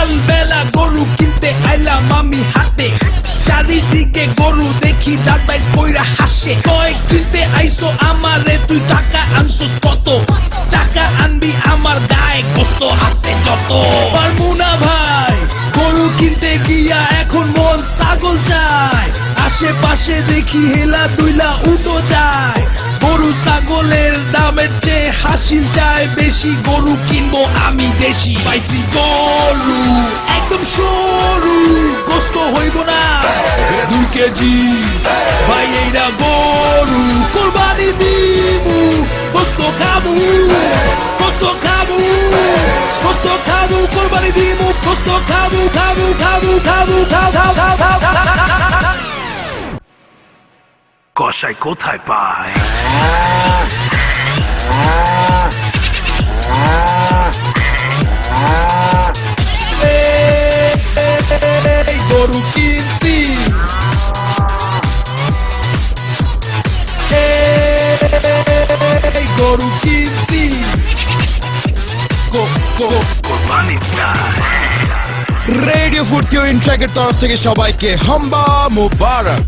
সকাল বেলা গরু কিনতে আইলাম আমি হাটে, চারিদিকে গরু দেখি দাঁড়াই কইরা হাসে। কয় কিনতে আইসো আমারে, তুই টাকা আনছস কত? টাকা আনবি আমার গায়ে গোস্ত আছে যত। পারমু না ভাই গরু কিনতে গিয়া, এখন মন ছাগল চায়। আশেপাশে দেখি হেলা দুইলা উটো যায়। গরু ছাগলের দামের চেয়ে হাসিল চায় বেশি। গরু কিনবো আমি দেশি, পাইছি গরু একদম সরু, গোস্ত হইব না 2 কেজি। ভাই এইটা গরু কোরবানি দিমু, গোস্ত খাবো, গোস্ত খাবো, গোস্ত খাবো, কোরবানি দিমু, গোস্ত খাবো, খাবো, খাবো, খাবো, খাবো, খাবো, খাবো। কসাই কোথায় পায়? গরু কিনছি, গরু কিনছি, কোরবানি স্টাইল। রেডিও ফুর্তি ও ইনট্র্যাকের তরফ থেকে সবাইকে হাম্বা মোবারক।